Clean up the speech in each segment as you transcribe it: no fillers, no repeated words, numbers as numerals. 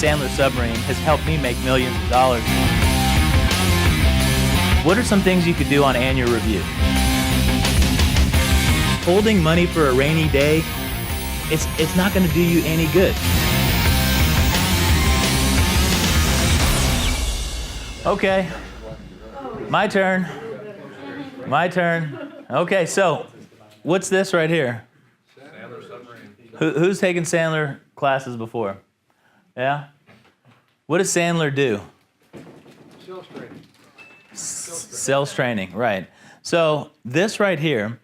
Sandler Submarine has helped me make millions of dollars. What are some things you could do on annual review? Holding money for a rainy day, it's not going to do you any good. Okay, my turn. Okay, so what's this right here? Sandler Submarine. Who's taken Sandler classes before? Yeah? What does Sandler do? Sales training. Sales training, right. So this right here,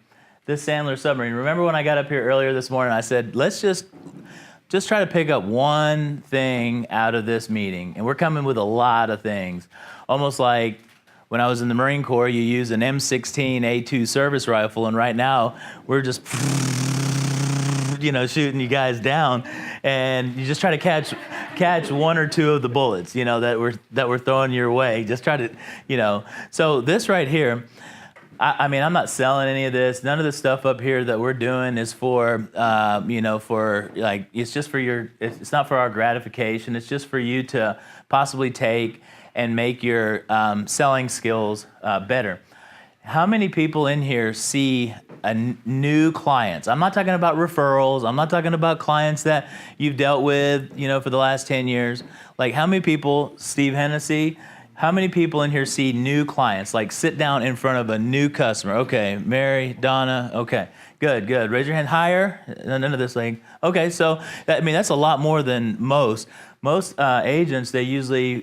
this Sandler Submarine, remember when I got up here earlier this morning, I said, let's just try to pick up one thing out of this meeting. And we're coming with a lot of things. Almost like when I was in the Marine Corps, you use an M16A2 service rifle, and right now we're just, shooting you guys down, and you just try to catch one or two of the bullets, that we're throwing your way. Just try to, So this right here, I mean, I'm not selling any of this. None of the stuff up here that we're doing is for, it's just for it's not for our gratification. It's just for you to possibly take and make your selling skills better. How many people in here see new clients? I'm not talking about referrals. I'm not talking about clients that you've dealt with, for the last 10 years. Like, how many people, Steve Hennessy, how many people in here see new clients? Like, sit down in front of a new customer. Okay, Mary, Donna, okay. Good. Raise your hand higher. None of this thing. Okay, so, that's a lot more than most. Most agents, they usually,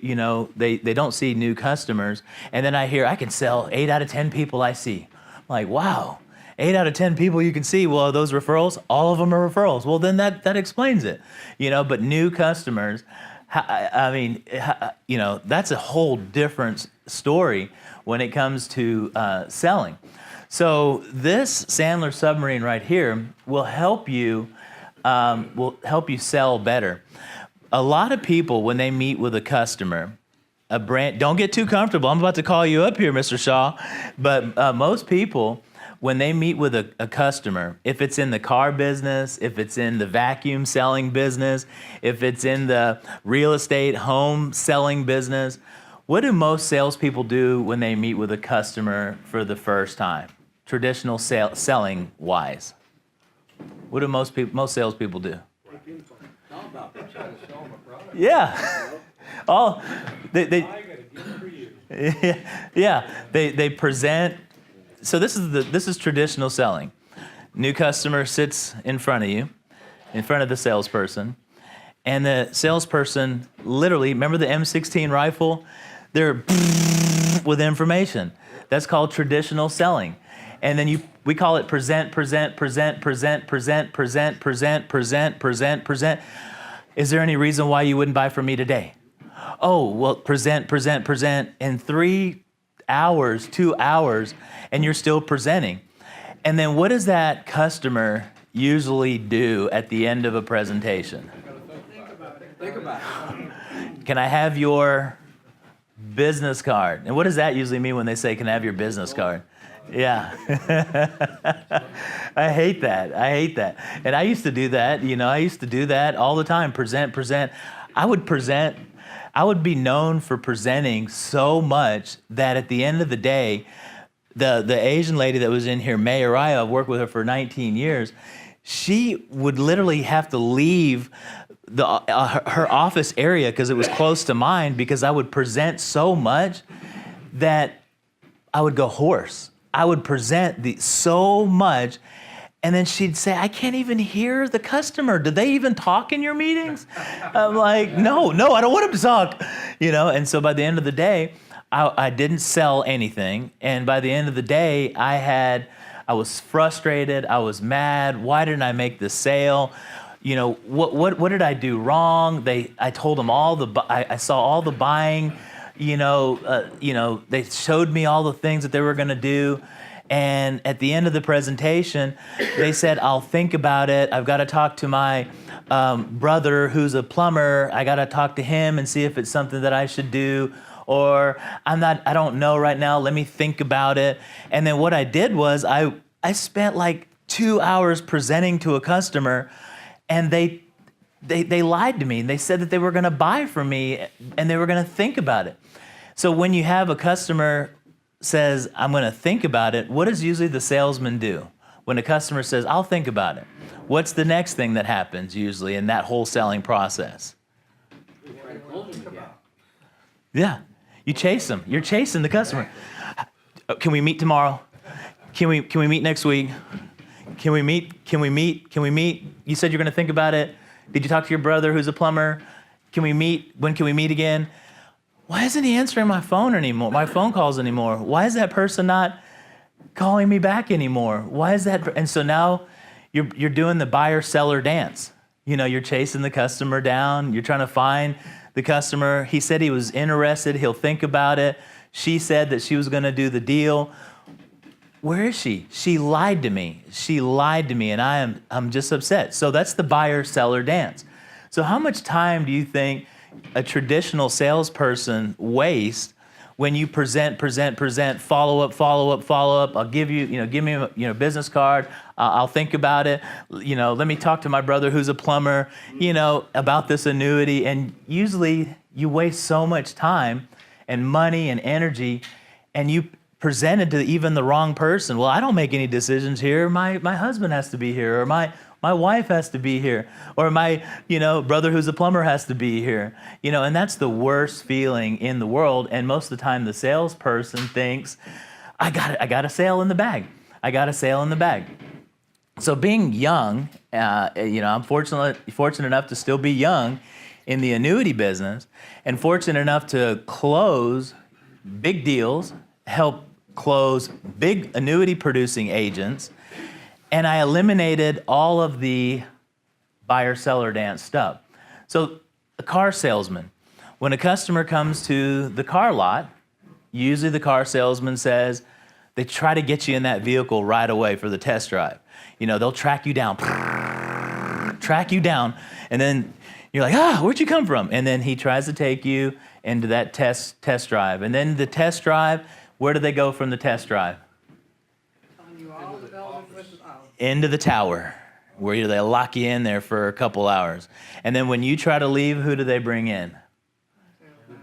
they don't see new customers. And then I can sell 8 out of 10 people I see. I'm like, wow, 8 out of 10 people you can see. Well, those referrals, all of them are referrals. Well, then that explains it. But new customers, that's a whole different story when it comes to selling. So this Sandler Submarine right here will help you sell better. A lot of people, when they meet with a customer, don't get too comfortable. I'm about to call you up here, Mr. Shaw. But most people, when they meet with a customer, if it's in the car business, if it's in the vacuum selling business, if it's in the real estate home selling business, what do most salespeople do when they meet with a customer for the first time? Traditional selling wise. What do most salespeople do? Yeah. They present. So this is traditional selling. New customer sits in front of you, in front of the salesperson, and the salesperson literally, remember the M16 rifle? They're with information. That's called traditional selling. And then we call it present. Is there any reason why you wouldn't buy from me today? Oh, well, present in 3 hours, 2 hours, and you're still presenting. And then what does that customer usually do at the end of a presentation? Think about it. Can I have your business card? And what does that usually mean when they say, can I have your business card? Yeah. I hate that. And I used to do that. I used to do that all the time. Present. I would be known for presenting so much that at the end of the day, the Asian lady that was in here, May Araya, I've worked with her for 19 years, she would literally have to leave her office area because it was close to mine, because I would present so much that I would go hoarse. I would present so much, and then she'd say, I can't even hear the customer. Do they even talk in your meetings? I'm like, no, I don't want them to talk. And so by the end of the day, I didn't sell anything. And by the end of the day, I was frustrated. I was mad. Why didn't I make the sale? What did I do wrong? I told them I saw all the buying. They showed me all the things that they were going to do. And at the end of the presentation, they said, I'll think about it. I've got to talk to my brother who's a plumber. I got to talk to him and see if it's something that I should do. Or I don't know right now. Let me think about it. And then what I did was I spent like 2 hours presenting to a customer, and they they lied to me. They said that they were going to buy from me and they were going to think about it. So when you have a customer says, I'm going to think about it, what does usually the salesman do? When a customer says, I'll think about it, what's the next thing that happens usually in that whole selling process? Yeah, you chase them. You're chasing the customer. Can we meet tomorrow? Can we meet next week? Can we meet? You said you're going to think about it. Did you talk to your brother who's a plumber? Can we meet? When can we meet again? Why isn't he answering my phone anymore? My phone calls anymore? Why is that person not calling me back anymore? Why is that? And so now you're doing the buyer-seller dance. You know, you're chasing the customer down. You're trying to find the customer. He said he was interested. He'll think about it. She said that she was going to do the deal. Where is she? She lied to me. She lied to me, and I'm just upset. So that's the buyer-seller dance. So how much time do you think a traditional salesperson wastes when you present, follow up? I'll give you, give me a business card. I'll think about it. Let me talk to my brother who's a plumber, about this annuity. And usually you waste so much time and money and energy, and you presented to even the wrong person. Well, I don't make any decisions here. My husband has to be here, or my wife has to be here, or my brother who's a plumber has to be here. And that's the worst feeling in the world. And most of the time, the salesperson thinks, I got a sale in the bag. I got a sale in the bag. So being young, I'm fortunate enough to still be young in the annuity business, and fortunate enough to close big deals, help close big annuity producing agents, and I eliminated all of the buyer-seller dance stuff. So a car salesman, when a customer comes to the car lot, usually the car salesman says, they try to get you in that vehicle right away for the test drive. They'll track you down, and then you're like, where'd you come from? And then he tries to take you into that test drive. And then the test drive, where do they go from the test drive? Into the tower, where they lock you in there for a couple hours. And then when you try to leave, who do they bring in?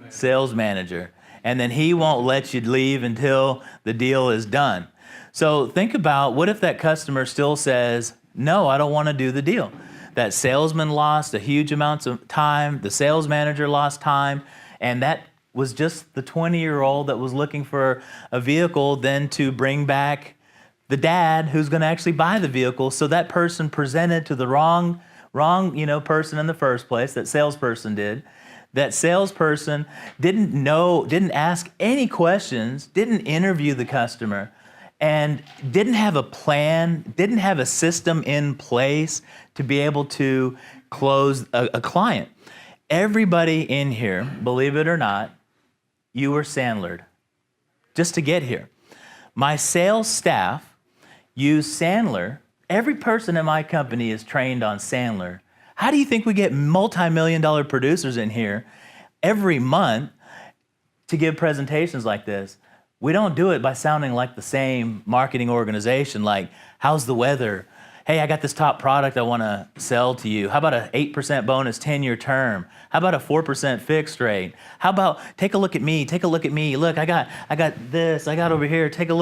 Sales manager. And then he won't let you leave until the deal is done. So think about, what if that customer still says, no, I don't want to do the deal? That salesman lost a huge amount of time. The sales manager lost time. And that was just the 20-year-old that was looking for a vehicle then to bring back the dad who's going to actually buy the vehicle. So that person presented to the wrong person in the first place. That salesperson did. That salesperson didn't ask any questions, didn't interview the customer, and didn't have a plan, didn't have a system in place to be able to close a client. Everybody in here, believe it or not, you were Sandlered just to get here. My sales staff use Sandler. Every person in my company is trained on Sandler. How do you think we get multi-million-dollar producers in here every month to give presentations like this? We don't do it by sounding like the same marketing organization, like, how's the weather? Hey, I got this top product I want to sell to you. How about an 8% bonus 10-year term? How about a 4% fixed rate? How about, take a look at me, Look, I got this, I got over here, take a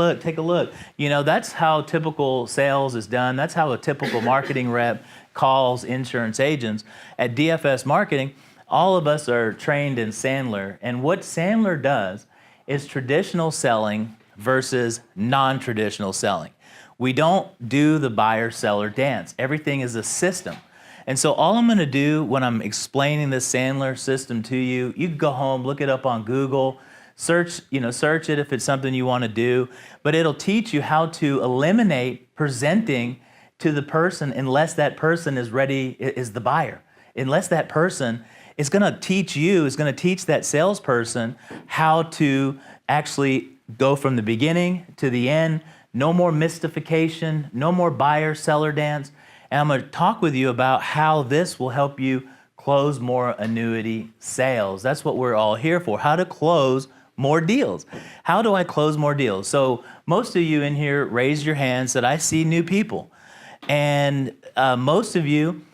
look. That's how typical sales is done. That's how a typical marketing rep calls insurance agents. At DFS Marketing, all of us are trained in Sandler. And what Sandler does is traditional selling versus non-traditional selling. We don't do the buyer-seller dance. Everything is a system. And so all I'm going to do when I'm explaining this Sandler system to you, you can go home, look it up on Google, search it if it's something you want to do, but it'll teach you how to eliminate presenting to the person unless that person is the buyer. Unless that person is going to teach that salesperson how to actually go from the beginning to the end. No more mystification, no more buyer-seller dance. And I'm going to talk with you about how this will help you close more annuity sales. That's what we're all here for, how to close more deals. How do I close more deals? So most of you in here raised your hands that I see new people. And most of you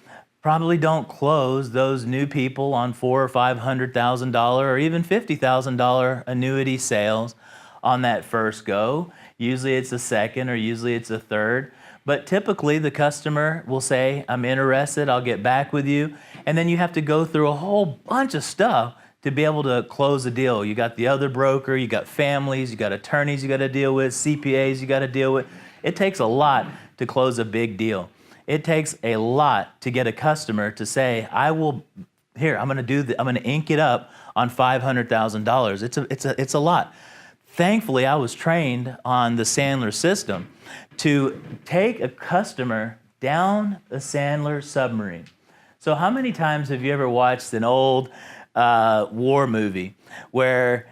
probably don't close those new people on $400,000 or $500,000 or even $50,000 annuity sales on that first go. Usually it's a second or usually it's a third. But typically the customer will say, I'm interested, I'll get back with you. And then you have to go through a whole bunch of stuff to be able to close a deal. You got the other broker, you got families, you got attorneys you got to deal with, CPAs you got to deal with. It takes a lot to close a big deal. It takes a lot to get a customer to say, I'm going to ink it up on $500,000. It's a lot. Thankfully, I was trained on the Sandler System to take a customer down the Sandler Submarine. So how many times have you ever watched an old war movie where,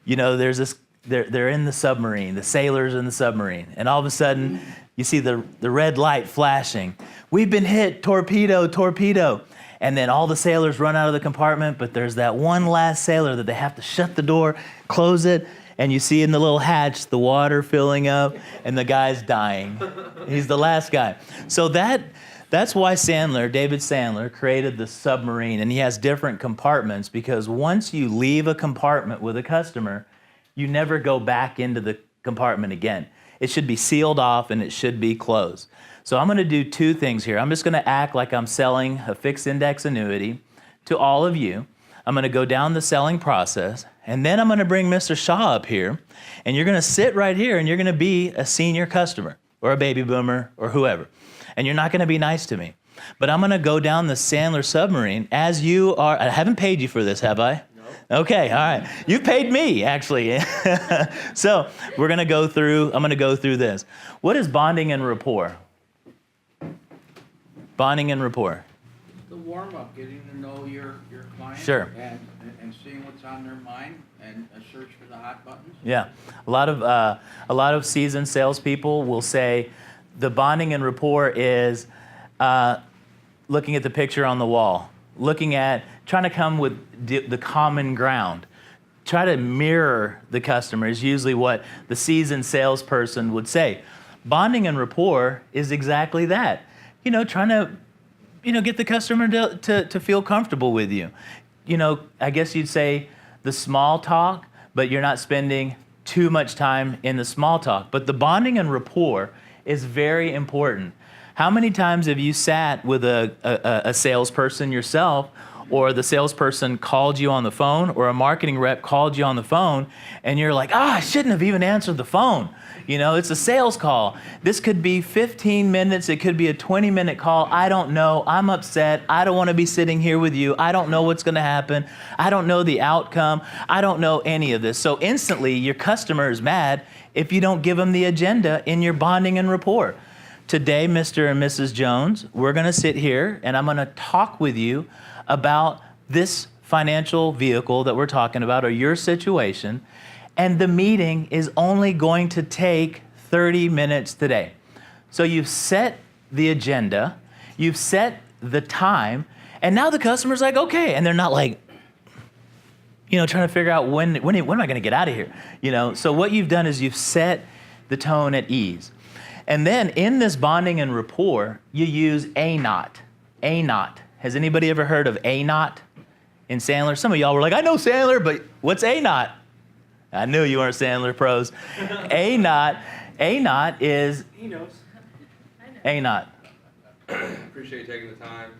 there's this, they're in the submarine, the sailors in the submarine, and all of a sudden you see the red light flashing. We've been hit, torpedo, torpedo. And then all the sailors run out of the compartment, but there's that one last sailor that they have to shut the door, close it, and you see in the little hatch the water filling up and the guy's dying. He's the last guy. So that's why David Sandler, created the submarine, and he has different compartments, because once you leave a compartment with a customer, you never go back into the compartment again. It should be sealed off and it should be closed. So I'm going to do two things here. I'm just going to act like I'm selling a fixed index annuity to all of you. I'm going to go down the selling process, and then I'm going to bring Mr. Shaw up here, and you're going to sit right here, and you're going to be a senior customer or a baby boomer or whoever, and you're not going to be nice to me. But I'm going to go down the Sandler Submarine as you are. I haven't paid you for this, have I? No. Okay, all right. You've paid me, actually. So I'm going to go through this. What is bonding and rapport? Bonding and rapport. The warm-up, getting to know your client. Sure. And seeing what's on their mind and a search for the hot buttons. Yeah. A lot of seasoned salespeople will say the bonding and rapport is looking at the picture on the wall, trying to come with the common ground. Try to mirror the customer is usually what the seasoned salesperson would say. Bonding and rapport is exactly that. Trying to, get the customer to feel comfortable with you. I guess you'd say the small talk, but you're not spending too much time in the small talk. But the bonding and rapport is very important. How many times have you sat with a salesperson yourself, or the salesperson called you on the phone, or a marketing rep called you on the phone, and you're like, I shouldn't have even answered the phone. It's a sales call. This could be 15 minutes. It could be a 20-minute call. I don't know. I'm upset. I don't want to be sitting here with you. I don't know what's going to happen. I don't know the outcome. I don't know any of this. So instantly, your customer is mad if you don't give them the agenda in your bonding and rapport. Today, Mr. and Mrs. Jones, we're going to sit here, and I'm going to talk with you about this financial vehicle that we're talking about, or your situation. And the meeting is only going to take 30 minutes today. So you've set the agenda, you've set the time, and now the customer's like, okay. And they're not like, trying to figure out when am I going to get out of here? So what you've done is you've set the tone at ease. And then in this bonding and rapport, you use a not. A not. Has anybody ever heard of a not in Sandler? Some of y'all were like, I know Sandler, but what's a not? I knew you weren't Sandler pros. A not is... He knows. A not. Appreciate you taking the time.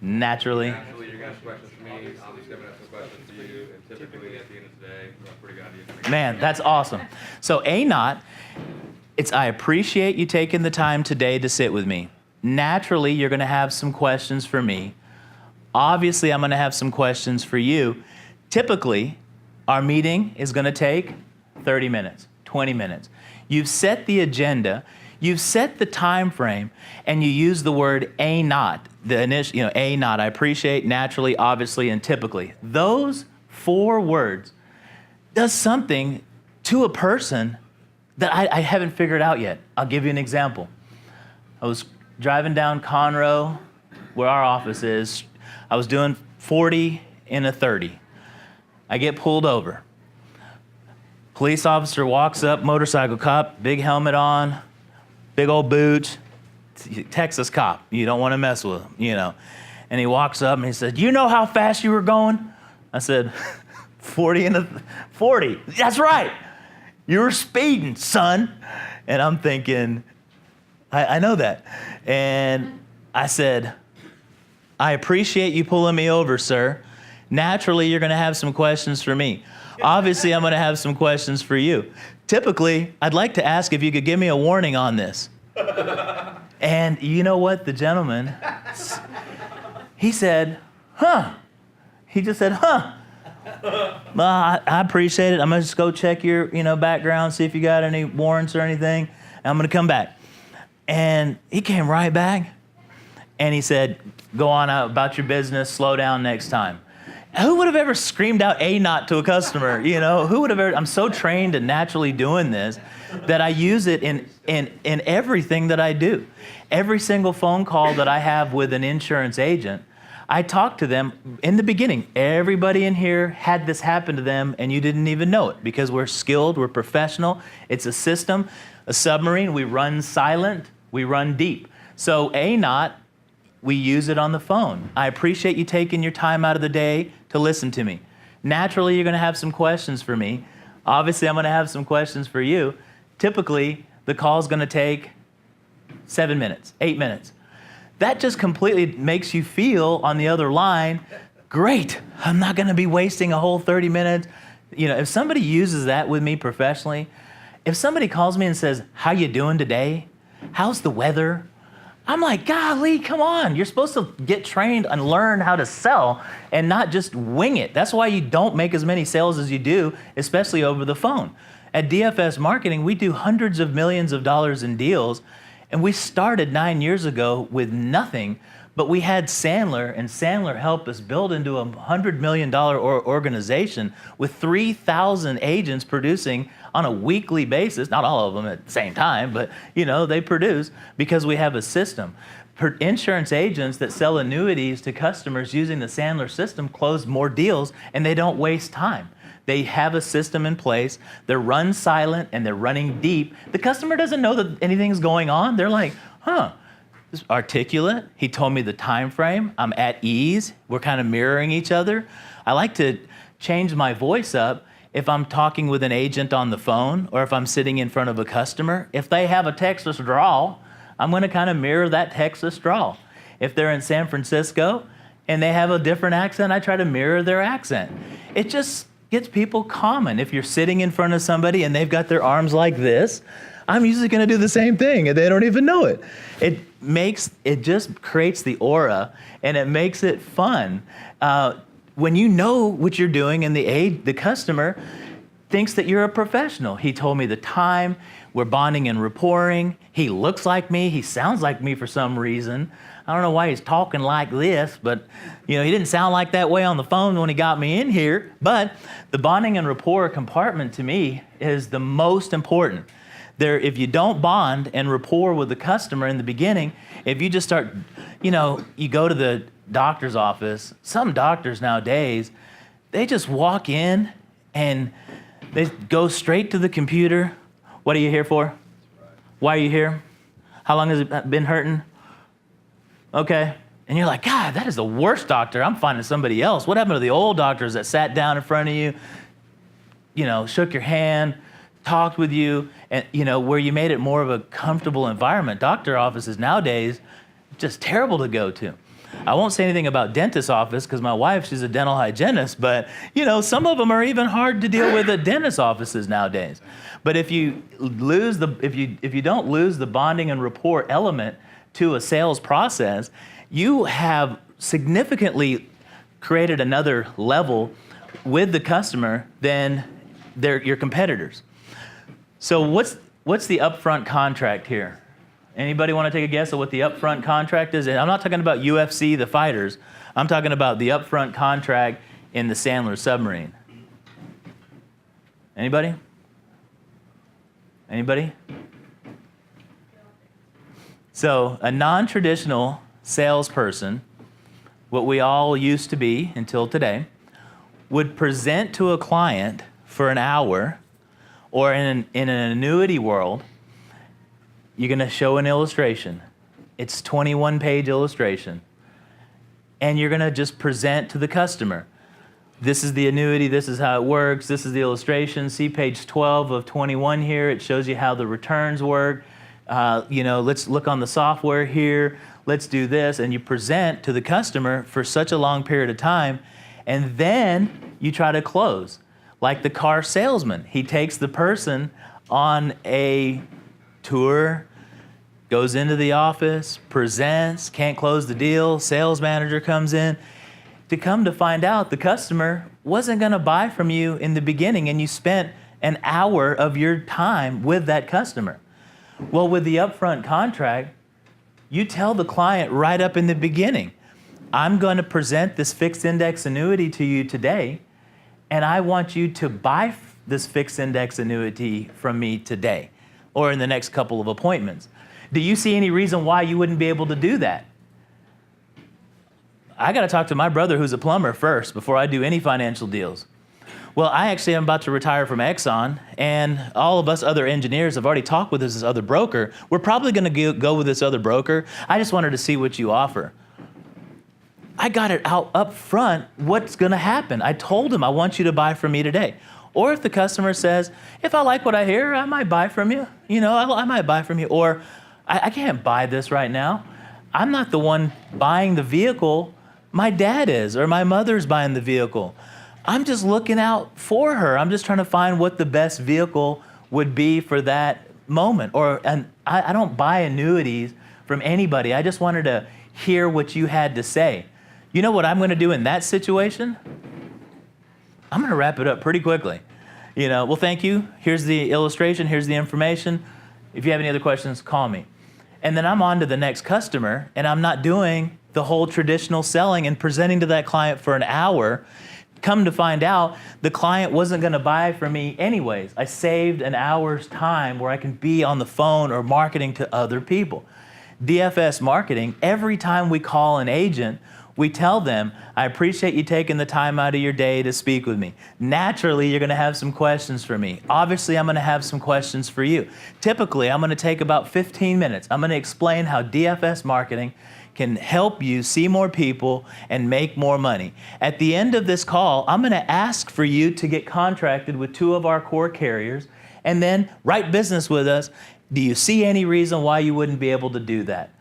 Naturally. Naturally, you're going to have questions for me. I'm just going to have some questions for you. And typically, at the end of the day, we're pretty good idea. Man, that's awesome. So a not, it's I appreciate you taking the time today to sit with me. Naturally, you're going to have some questions for me. Obviously, I'm going to have some questions for you. Typically, our meeting is going to take 30 minutes, 20 minutes. You've set the agenda, you've set the time frame, and you use the word a not. The initial, a not, I appreciate, naturally, obviously, and typically. Those 4 words does something to a person that I haven't figured out yet. I'll give you an example. I was driving down Conroe, where our office is. I was doing 40 in a 30. I get pulled over. Police officer walks up, motorcycle cop, big helmet on, big old boots, Texas cop. You don't want to mess with him, you know. And he walks up and he said, "You know how fast you were going?" I said, 40. That's right. You were speeding, son. And I'm thinking, I know that. And I said, "I appreciate you pulling me over, sir. Naturally, you're going to have some questions for me. Obviously, I'm going to have some questions for you. Typically, I'd like to ask if you could give me a warning on this." And you know what? The gentleman, he said, "Huh." He just said, "Huh. Well, I appreciate it. I'm going to just go check your, background, see if you got any warrants or anything. And I'm going to come back." And he came right back. And he said, "Go on out about your business. Slow down next time." Who would have ever screamed out "a not" to a customer? Who would have ever? I'm so trained and naturally doing this that I use it in everything that I do. Every single phone call that I have with an insurance agent, I talk to them in the beginning. Everybody in here had this happen to them, and you didn't even know it because we're skilled, we're professional. It's a system, a submarine. We run silent, we run deep. So a not. We use it on the phone. I appreciate you taking your time out of the day to listen to me. Naturally, you're going to have some questions for me. Obviously, I'm going to have some questions for you. Typically, the call's going to take 7 minutes, 8 minutes. That just completely makes you feel on the other line, great, I'm not going to be wasting a whole 30 minutes. If somebody uses that with me professionally, if somebody calls me and says, "How you doing today? How's the weather?" I'm like, golly, come on. You're supposed to get trained and learn how to sell and not just wing it. That's why you don't make as many sales as you do, especially over the phone. At DFS Marketing, we do hundreds of millions of dollars in deals, and we started 9 years ago with nothing, but we had Sandler, and Sandler helped us build into a $100 million organization with 3,000 agents producing on a weekly basis, not all of them at the same time, but they produce because we have a system. Insurance agents that sell annuities to customers using the Sandler system close more deals, and they don't waste time. They have a system in place. They're run silent and they're running deep. The customer doesn't know that anything's going on. They're like, "Huh, this is articulate. He told me the time frame. I'm at ease. We're kind of mirroring each other." I like to change my voice up if I'm talking with an agent on the phone or if I'm sitting in front of a customer. If they have a Texas drawl, I'm going to kind of mirror that Texas drawl. If they're in San Francisco and they have a different accent, I try to mirror their accent. It just gets people common. If you're sitting in front of somebody and they've got their arms like this, I'm usually going to do the same thing and they don't even know it. It just creates the aura and it makes it fun. When you know what you're doing and the customer thinks that you're a professional. He told me the time, we're bonding and rapporting. He looks like me, he sounds like me for some reason. I don't know why he's talking like this, but he didn't sound like that way on the phone when he got me in here. But the bonding and rapport compartment to me is the most important. If you don't bond and rapport with the customer in the beginning, if you just start, you go to the doctor's office, some doctors nowadays, they just walk in and they go straight to the computer. "What are you here for? Why are you here? How long has it been hurting? Okay." And you're like, "God, that is the worst doctor. I'm finding somebody else." What happened to the old doctors that sat down in front of you, shook your hand, talked with you, and where you made it more of a comfortable environment? Doctor offices nowadays, just terrible to go to. I won't say anything about dentist office because my wife, she's a dental hygienist, but some of them are even hard to deal with at dentist offices nowadays. But if you don't lose the bonding and rapport element to a sales process, you have significantly created another level with the customer than your competitors. So what's the upfront contract here? Anybody want to take a guess at what the upfront contract is? And I'm not talking about UFC, the fighters. I'm talking about the upfront contract in the Sandler Submarine. Anybody? So a non-traditional salesperson, what we all used to be until today, would present to a client for an hour, or in an annuity world, you're going to show an illustration. It's 21-page illustration. And you're going to just present to the customer. This is the annuity, this is how it works, this is the illustration. See page 12 of 21 here. It shows you how the returns work. Let's look on the software here. Let's do this. And you present to the customer for such a long period of time. And then you try to close. Like the car salesman. He takes the person on a tour, goes into the office, presents, can't close the deal, sales manager comes in. To come to find out, the customer wasn't going to buy from you in the beginning, and you spent an hour of your time with that customer. Well, with the upfront contract, you tell the client right up in the beginning, I'm going to present this fixed index annuity to you today, and I want you to buy this fixed index annuity from me today or in the next couple of appointments. Do you see any reason why you wouldn't be able to do that? I got to talk to my brother who's a plumber first before I do any financial deals. Well, I actually am about to retire from Exxon, and all of us other engineers have already talked with this other broker. We're probably going to go with this other broker. I just wanted to see what you offer. I got it out up front what's going to happen. I told him I want you to buy from me today. Or if the customer says, if I like what I hear, I might buy from you. I might buy from you. Or I can't buy this right now. I'm not the one buying the vehicle. My dad is, or my mother's buying the vehicle. I'm just looking out for her. I'm just trying to find what the best vehicle would be for that moment. And I don't buy annuities from anybody. I just wanted to hear what you had to say. You know what I'm going to do in that situation? I'm going to wrap it up pretty quickly. Well, thank you. Here's the illustration. Here's the information. If you have any other questions, call me. And then I'm on to the next customer, and I'm not doing the whole traditional selling and presenting to that client for an hour. Come to find out, the client wasn't going to buy from me anyways. I saved an hour's time where I can be on the phone or marketing to other people. DFS marketing, every time we call an agent, we tell them, I appreciate you taking the time out of your day to speak with me. Naturally, you're going to have some questions for me. Obviously, I'm going to have some questions for you. Typically, I'm going to take about 15 minutes. I'm going to explain how DFS marketing can help you see more people and make more money. At the end of this call, I'm going to ask for you to get contracted with 2 of our core carriers and then write business with us. Do you see any reason why you wouldn't be able to do that?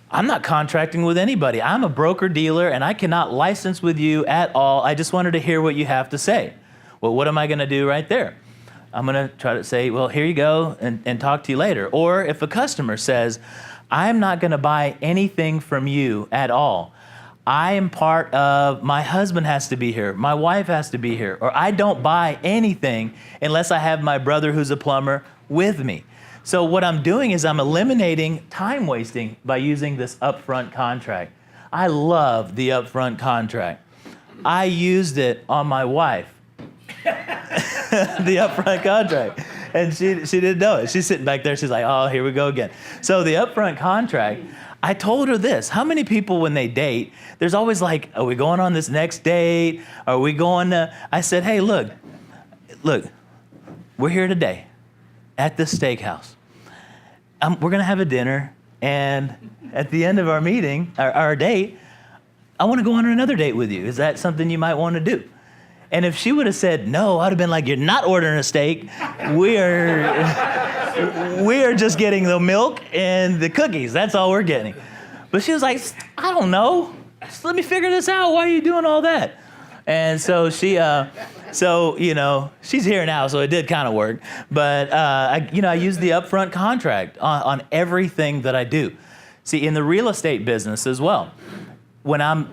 I'm not contracting with anybody. I'm a broker-dealer, and I cannot license with you at all. I just wanted to hear what you have to say. Well, what am I going to do right there? I'm going to try to say, well, here you go, and talk to you later. Or if a customer says, I'm not going to buy anything from you at all. I am part of, my husband has to be here, my wife has to be here, or I don't buy anything unless I have my brother who's a plumber with me. So what I'm doing is I'm eliminating time wasting by using this upfront contract. I love the upfront contract. I used it on my wife, the upfront contract. And she didn't know it. She's sitting back there. She's like, oh, here we go again. So the upfront contract, I told her this. How many people when they date, there's always like, are we going on this next date? Are we going to, I said, hey, look, we're here today at this steakhouse. We're going to have a dinner, and at the end of our meeting, our date, I want to go on another date with you. Is that something you might want to do? And if she would have said no, I'd have been like, you're not ordering a steak. We are just getting the milk and the cookies. That's all we're getting. But she was like, I don't know. Just let me figure this out. Why are you doing all that? And so she's here now, so it did kind of work. But I use the upfront contract on everything that I do. See, in the real estate business as well, when I'm,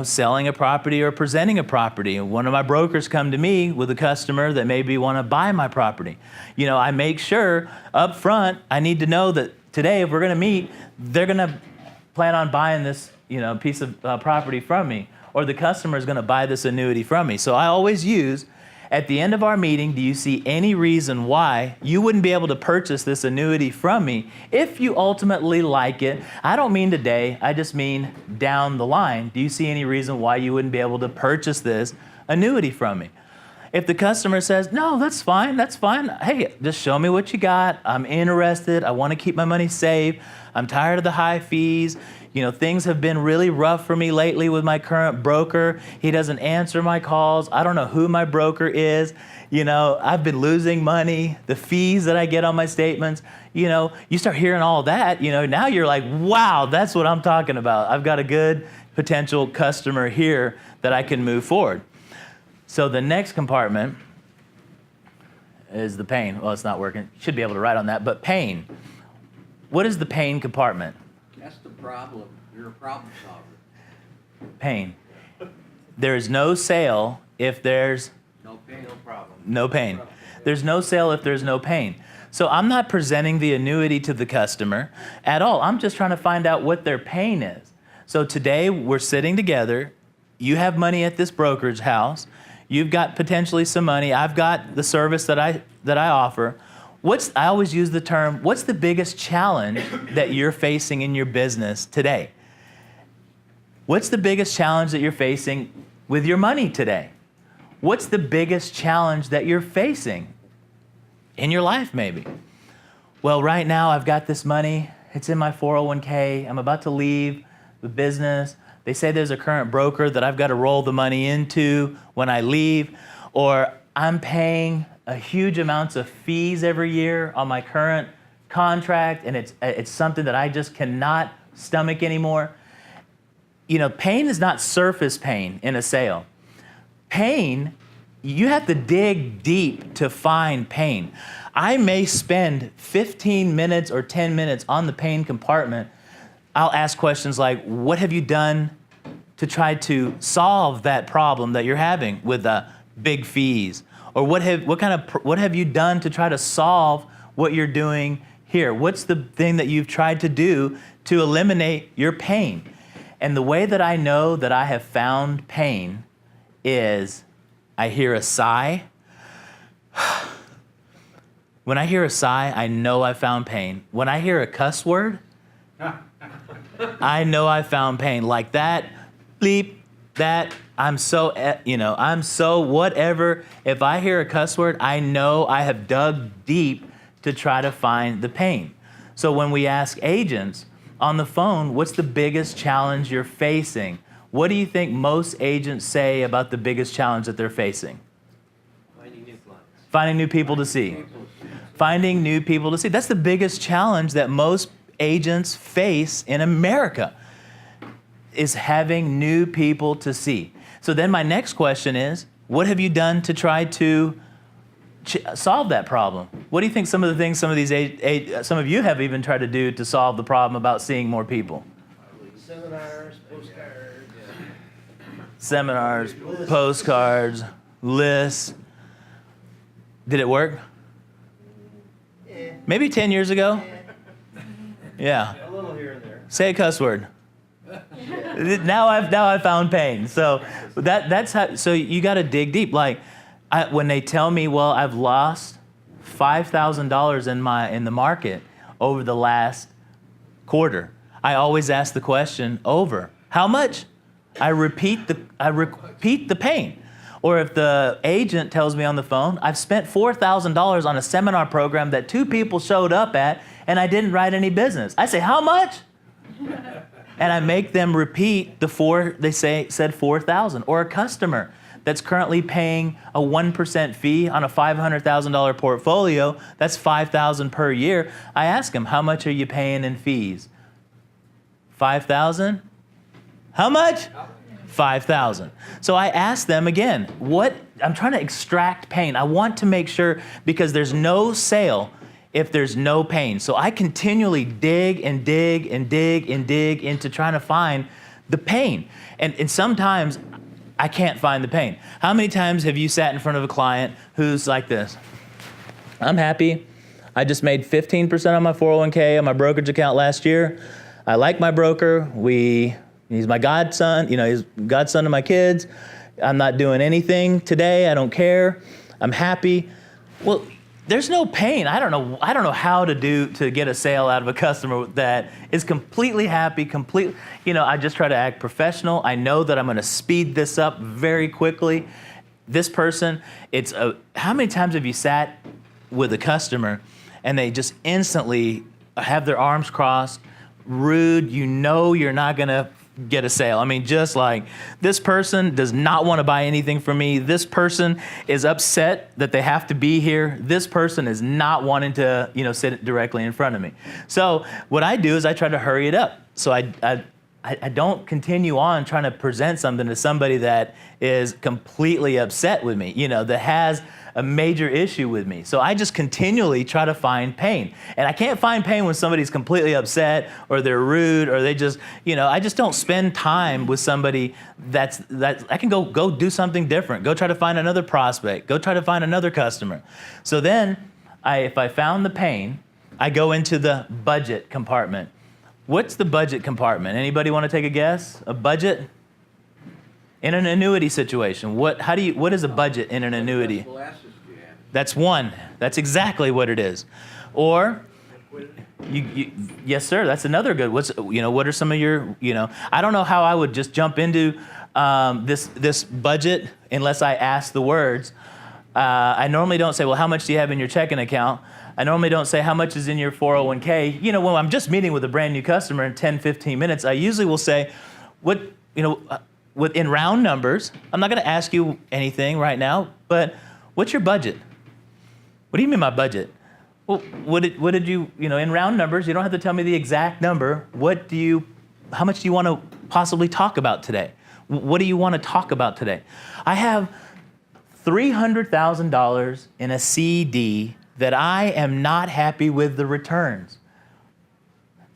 selling a property or presenting a property, and one of my brokers come to me with a customer that maybe want to buy my property, I make sure up front, I need to know that today, if we're going to meet, they're going to plan on buying this, piece of property from me, or the customer is going to buy this annuity from me. So I always use, at the end of our meeting, do you see any reason why you wouldn't be able to purchase this annuity from me if you ultimately like it? I don't mean today, I just mean down the line. Do you see any reason why you wouldn't be able to purchase this annuity from me? If the customer says, no, that's fine. Hey, just show me what you got. I'm interested. I want to keep my money safe. I'm tired of the high fees. You know, things have been really rough for me lately with my current broker. He doesn't answer my calls. I don't know who my broker is. You know, I've been losing money, the fees that I get on my statements. You know, you start hearing all that, you know, now you're like, wow, that's what I'm talking about. I've got a good potential customer here that I can move forward. So the next compartment is the pain. Well, it's not working. Should be able to write on that, but pain. What is the pain compartment? That's the problem. You're a problem solver. Pain. There is no sale if there's No pain, no problem. no pain. There's no sale if there's no pain. So I'm not presenting the annuity to the customer at all. I'm just trying to find out what their pain is. So today we're sitting together. You have money at this brokerage house. You've got potentially some money. I've got the service that I offer. I always use the term, what's the biggest challenge that you're facing in your business today? What's the biggest challenge that you're facing with your money today? What's the biggest challenge that you're facing in your life maybe? Well, right now I've got this money. It's in my 401k. I'm about to leave the business. They say there's a current broker that I've got to roll the money into when I leave, or I'm paying a huge amounts of fees every year on my current contract, and it's something that I just cannot stomach anymore. You know, pain is not surface pain in a sale. Pain, you have to dig deep to find pain. I may spend 15 minutes or 10 minutes on the pain compartment. I'll ask questions like, what have you done to try to solve that problem that you're having with big fees? Or what have you done to try to solve what you're doing here? What's the thing that you've tried to do to eliminate your pain? And the way that I know that I have found pain is I hear a sigh. When I hear a sigh, I know I found pain. When I hear a cuss word, I know I found pain. Like that, bleep, that, I'm so whatever. If I hear a cuss word, I know I have dug deep to try to find the pain. So when we ask agents on the phone, what's the biggest challenge you're facing? What do you think most agents say about the biggest challenge that they're facing? Finding new clients. Finding new people to see. Finding new people to see. That's the biggest challenge that most agents face in America, is having new people to see. So then my next question is, what have you done to try to solve that problem? What do you think some of the things some of you have even tried to do to solve the problem about seeing more people? Seminars, postcards. Seminars, postcards, lists. Did it work? Yeah. Maybe 10 years ago? Yeah. A little here and there. Say a cuss word. Now I've found pain. So that's how. So you got to dig deep. Like when they tell me, well, I've lost $5,000 in the market over the last quarter, I always ask the question over. How much? I repeat the pain. Or if the agent tells me on the phone, I've spent $4,000 on a seminar program that 2 people showed up at, and I didn't write any business. I say, how much? And I make them repeat they said 4,000. Or a customer that's currently paying a 1% fee on a $500,000 portfolio, that's $5,000 per year. I ask them, how much are you paying in fees? $5,000? How much? $5,000. So I ask them again, I'm trying to extract pain. I want to make sure, because there's no sale if there's no pain. So I continually dig and dig and dig and dig into trying to find the pain. And sometimes I can't find the pain. How many times have you sat in front of a client who's like this? I'm happy. I just made 15% on my 401k on my brokerage account last year. I like my broker. He's my godson. He's godson to my kids. I'm not doing anything today. I don't care. I'm happy. Well, there's no pain. I don't know how to get a sale out of a customer that is completely happy, I just try to act professional. I know that I'm going to speed this up very quickly. This person, how many times have you sat with a customer and they just instantly have their arms crossed, rude, you know you're not gonna get a sale. I mean, just like, this person does not want to buy anything from me. This person is upset that they have to be here. This person is not wanting to, sit directly in front of me. So what I do is I try to hurry it up. So I don't continue on trying to present something to somebody that is completely upset with me, that has a major issue with me. So I just continually try to find pain. And I can't find pain when somebody's completely upset or they're rude or they just, I just don't spend time with somebody that I can go do something different. Go try to find another prospect. Go try to find another customer. So then if I found the pain, I go into the budget compartment. What's the budget compartment? Anybody want to take a guess? A budget? In an annuity situation, what is a budget in an annuity? Glasses do you have? That's one. That's exactly what it is. Or, yes, sir. That's another good. What are some of your, I don't know how I would just jump into this budget unless I ask the words. I normally don't say, well, how much do you have in your checking account? I normally don't say how much is in your 401k. When I'm just meeting with a brand new customer in 10, 15 minutes, I usually will say, in round numbers, I'm not going to ask you anything right now, but what's your budget? What do you mean my budget? Well, what did you, in round numbers, you don't have to tell me the exact number. How much do you want to possibly talk about today? What do you want to talk about today? I have $300,000 in a CD that I am not happy with the returns.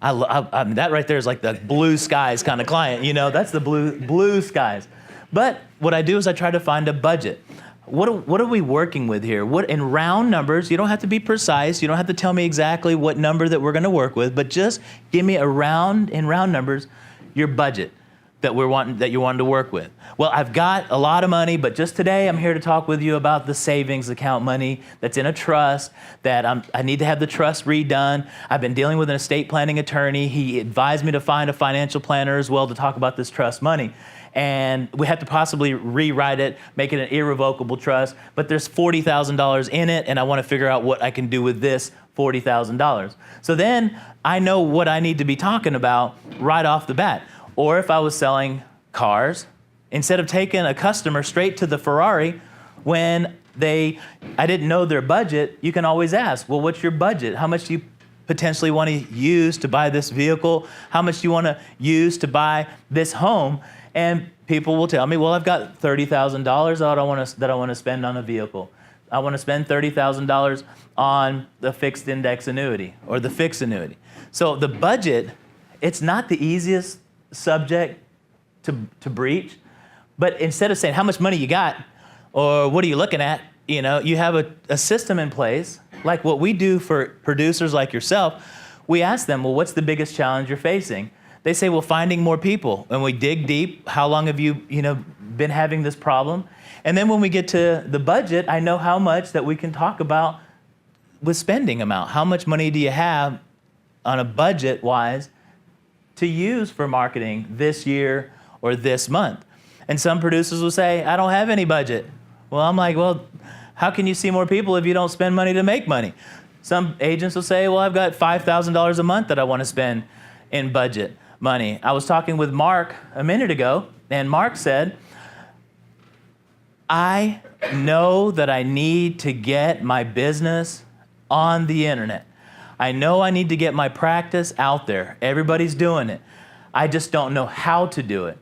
I mean, that right there is like the blue skies kind of client, that's the blue skies. But what I do is I try to find a budget. What are we working with here? In round numbers, you don't have to be precise. You don't have to tell me exactly what number that we're going to work with, but just give me in round numbers, your budget that you're wanting to work with. Well, I've got a lot of money, but just today I'm here to talk with you about the savings account money that's in a trust that I need to have the trust redone. I've been dealing with an estate planning attorney. He advised me to find a financial planner as well to talk about this trust money. And we have to possibly rewrite it, make it an irrevocable trust, but there's $40,000 in it, and I want to figure out what I can do with this $40,000. So then I know what I need to be talking about right off the bat. Or if I was selling cars, instead of taking a customer straight to the Ferrari, when I didn't know their budget, you can always ask, well, what's your budget? How much do you potentially want to use to buy this vehicle? How much do you want to use to buy this home? And people will tell me, well, I've got $30,000 that I want to spend on a vehicle. I want to spend $30,000 on the fixed index annuity or the fixed annuity. So the budget, it's not the easiest subject to breach, but instead of saying how much money you got or what are you looking at, you have a system in place like what we do for producers like yourself. We ask them, well, what's the biggest challenge you're facing? They say, well, finding more people. And we dig deep. How long have you been having this problem? And then when we get to the budget, I know how much that we can talk about with spending amount. How much money do you have on a budget wise to use for marketing this year or this month? And some producers will say, I don't have any budget. Well, I'm like, well, how can you see more people if you don't spend money to make money? Some agents will say, well, I've got $5,000 a month that I want to spend in budget money. I was talking with Mark a minute ago, and Mark said, I know that I need to get my business on the internet. I know I need to get my practice out there. Everybody's doing it. I just don't know how to do it.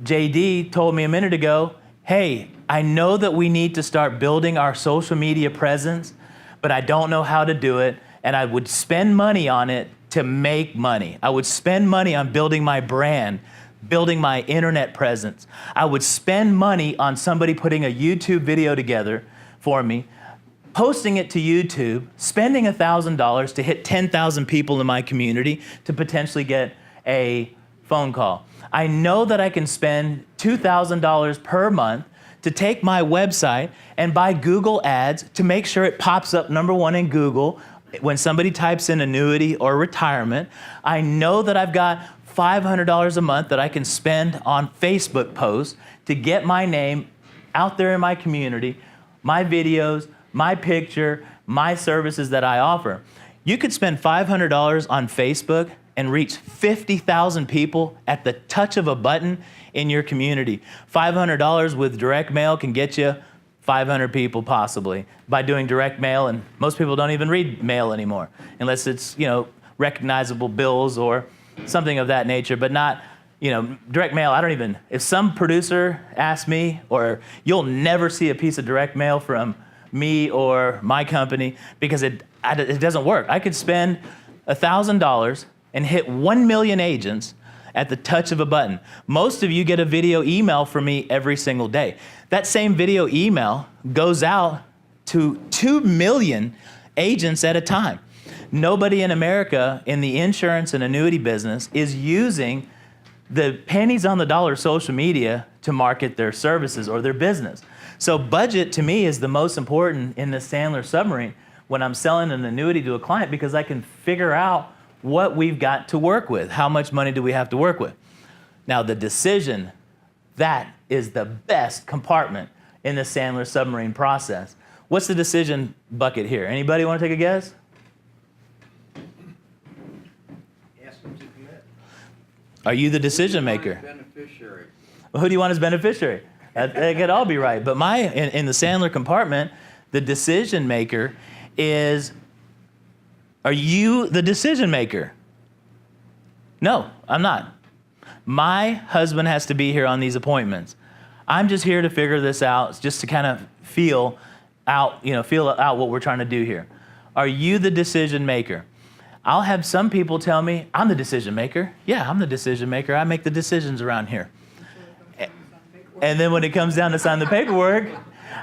JD told me a minute ago, hey, I know that we need to start building our social media presence, but I don't know how to do it, and I would spend money on it to make money. I would spend money on building my brand, building my internet presence. I would spend money on somebody putting a YouTube video together for me, posting it to YouTube, spending $1,000 to hit 10,000 people in my community to potentially get a phone call. I know that I can spend $2,000 per month to take my website and buy Google ads to make sure it pops up #1 in Google when somebody types in annuity or retirement. I know that I've got $500 a month that I can spend on Facebook posts to get my name out there in my community, my videos, my picture, my services that I offer. You could spend $500 on Facebook and reach 50,000 people at the touch of a button in your community. $500 with direct mail can get you 500 people possibly by doing direct mail, and most people don't even read mail anymore unless it's, recognizable bills or something of that nature, but not, direct mail. If some producer asks me, or you'll never see a piece of direct mail from me or my company because it doesn't work. I could spend $1,000 and hit 1 million agents at the touch of a button. Most of you get a video email from me every single day. That same video email goes out to 2 million agents at a time. Nobody in America in the insurance and annuity business is using the pennies on the dollar social media to market their services or their business. So budget to me is the most important in the Sandler Submarine when I'm selling an annuity to a client, because I can figure out what we've got to work with. How much money do we have to work with? Now the decision, that is the best compartment in the Sandler Submarine process. What's the decision bucket here? Anybody want to take a guess? Ask them to commit. Are you the decision maker? Beneficiary. Well, who do you want as beneficiary? That could all be right. But in the Sandler compartment, the decision maker is, are you the decision maker? No, I'm not. My husband has to be here on these appointments. I'm just here to figure this out, just to kind of feel out what we're trying to do here. Are you the decision maker? I'll have some people tell me, I'm the decision maker. Yeah, I'm the decision maker. I make the decisions around here. And then when it comes down to sign the paperwork,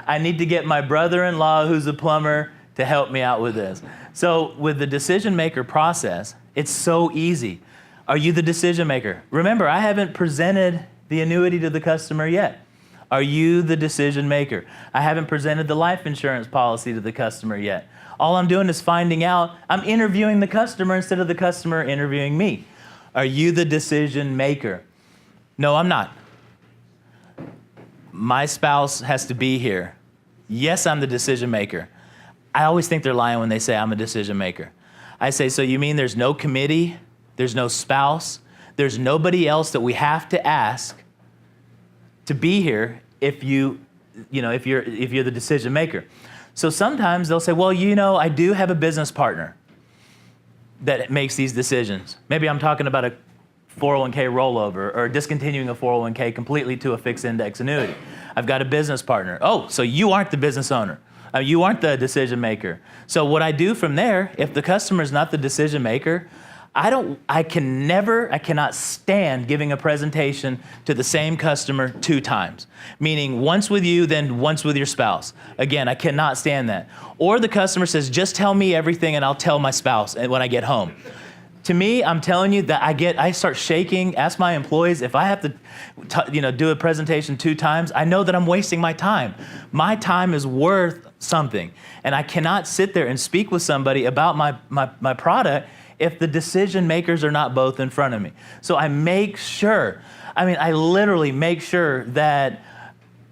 I need to get my brother-in-law, who's a plumber, to help me out with this. So with the decision maker process, it's so easy. Are you the decision maker? Remember, I haven't presented the annuity to the customer yet. Are you the decision maker? I haven't presented the life insurance policy to the customer yet. All I'm doing is finding out. I'm interviewing the customer instead of the customer interviewing me. Are you the decision maker? No, I'm not. My spouse has to be here. Yes, I'm the decision maker. I always think they're lying when they say I'm a decision maker. I say, so you mean there's no committee, there's no spouse, there's nobody else that we have to ask to be here if you're the decision maker. So sometimes they'll say, well, I do have a business partner that makes these decisions. Maybe I'm talking about a 401k rollover or discontinuing a 401k completely to a fixed index annuity. I've got a business partner. Oh, so you aren't the business owner. You aren't the decision maker. So what I do from there, if the customer is not the decision maker, I cannot stand giving a presentation to the same customer 2 times, meaning once with you, then once with your spouse. Again, I cannot stand that. Or the customer says, just tell me everything and I'll tell my spouse when I get home. To me, I'm telling you that I start shaking. Ask my employees, if I have to do a presentation 2 times, I know that I'm wasting my time. My time is worth something. And I cannot sit there and speak with somebody about my product if the decision makers are not both in front of me. So I literally make sure that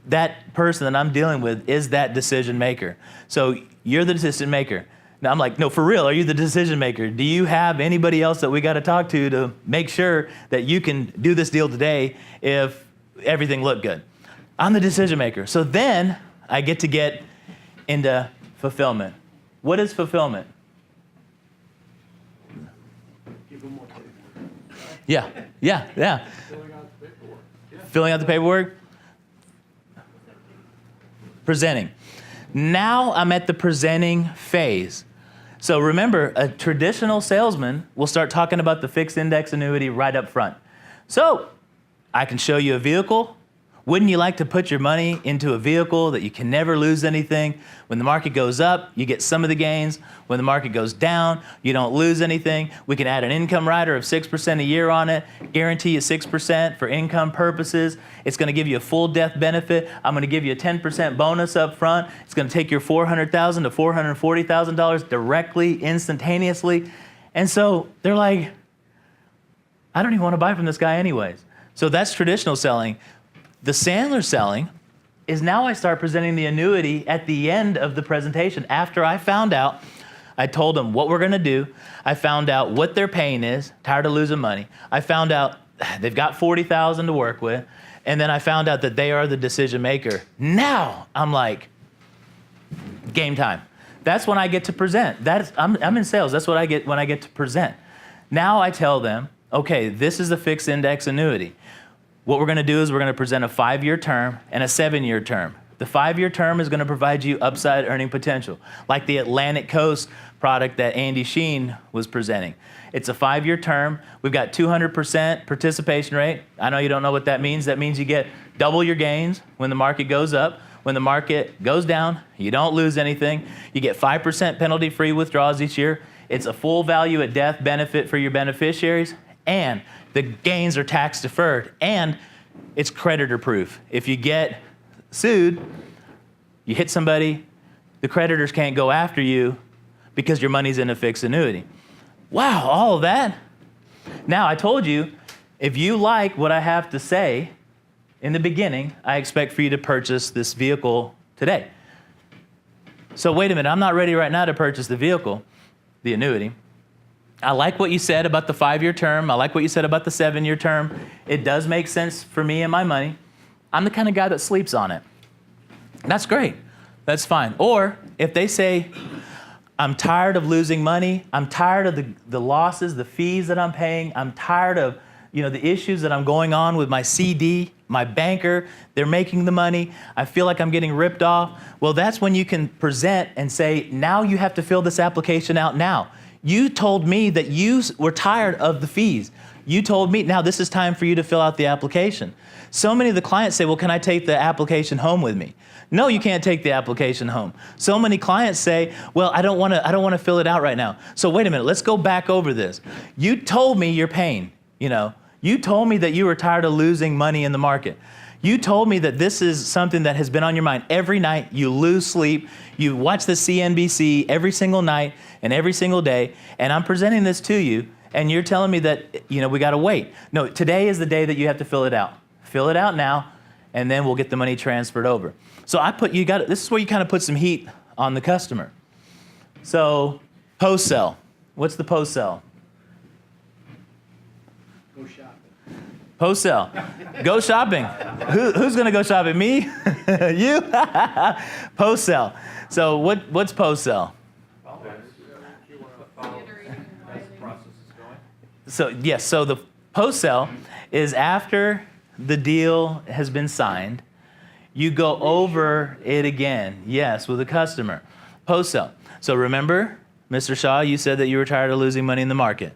that person that I'm dealing with is that decision maker. So you're the decision maker. Now I'm like, no, for real, are you the decision maker? Do you have anybody else that we got to talk to make sure that you can do this deal today if everything looked good? I'm the decision maker. So then I get into fulfillment. What is fulfillment? Yeah. Filling out the paperwork. Presenting. Now I'm at the presenting phase. So remember, a traditional salesman will start talking about the fixed index annuity right up front. So I can show you a vehicle. Wouldn't you like to put your money into a vehicle that you can never lose anything? When the market goes up, you get some of the gains. When the market goes down, you don't lose anything. We can add an income rider of 6% a year on it, guarantee you 6% for income purposes. It's going to give you a full death benefit. I'm going to give you a 10% bonus up front. It's going to take your $400,000 to $440,000 directly, instantaneously. And so they're like, I don't even want to buy from this guy anyways. So that's traditional selling. The Sandler selling is now I start presenting the annuity at the end of the presentation after I found out I told them what we're going to do. I found out what their pain is, tired of losing money. I found out they've got $40,000 to work with. And then I found out that they are the decision maker. Now I'm like, game time. That's when I get to present. I'm in sales. That's what I get when I get to present. Now I tell them, okay, this is a fixed index annuity. What we're going to do is we're going to present a 5-year term and a 7-year term. The 5-year term is going to provide you upside earning potential, like the Atlantic Coast product that Andy Sheen was presenting. It's a 5-year term. We've got 200% participation rate. I know you don't know what that means. That means you get double your gains when the market goes up. When the market goes down, you don't lose anything. You get 5% penalty-free withdrawals each year. It's a full value at death benefit for your beneficiaries, and the gains are tax deferred, and it's creditor proof. If you get sued, you hit somebody, the creditors can't go after you because your money's in a fixed annuity. Wow, all of that. Now, I told you, if you like what I have to say in the beginning, I expect for you to purchase this vehicle today. So wait a minute, I'm not ready right now to purchase the vehicle, the annuity. I like what you said about the 5-year term. I like what you said about the 7-year term. It does make sense for me and my money. I'm the kind of guy that sleeps on it. That's great. That's fine. Or if they say, I'm tired of losing money. I'm tired of the losses, the fees that I'm paying. I'm tired of the issues that I'm going on with my CD, my banker. They're making the money. I feel like I'm getting ripped off. Well, that's when you can present and say, now you have to fill this application out now. You told me that you were tired of the fees. You told me, now this is time for you to fill out the application. So many of the clients say, well, can I take the application home with me? No, you can't take the application home. So many clients say, well, I don't want to fill it out right now. So wait a minute, let's go back over this. You told me your pain, You told me that you were tired of losing money in the market. You told me that this is something that has been on your mind every night. You lose sleep. You watch the CNBC every single night and every single day. And I'm presenting this to you, and you're telling me that, we got to wait. No, today is the day that you have to fill it out. Fill it out now, and then we'll get the money transferred over. So this is where you kind of put some heat on the customer. So post-sell. What's the post-sell? Go shopping. Post-sell. Go shopping. Who's going to go shopping? Me? You? Post-sell. So what's post-sell? So yes, so the post-sell is after the deal has been signed, you go over it again, yes, with the customer. Post-sell. So remember, Mr. Shaw, you said that you were tired of losing money in the market.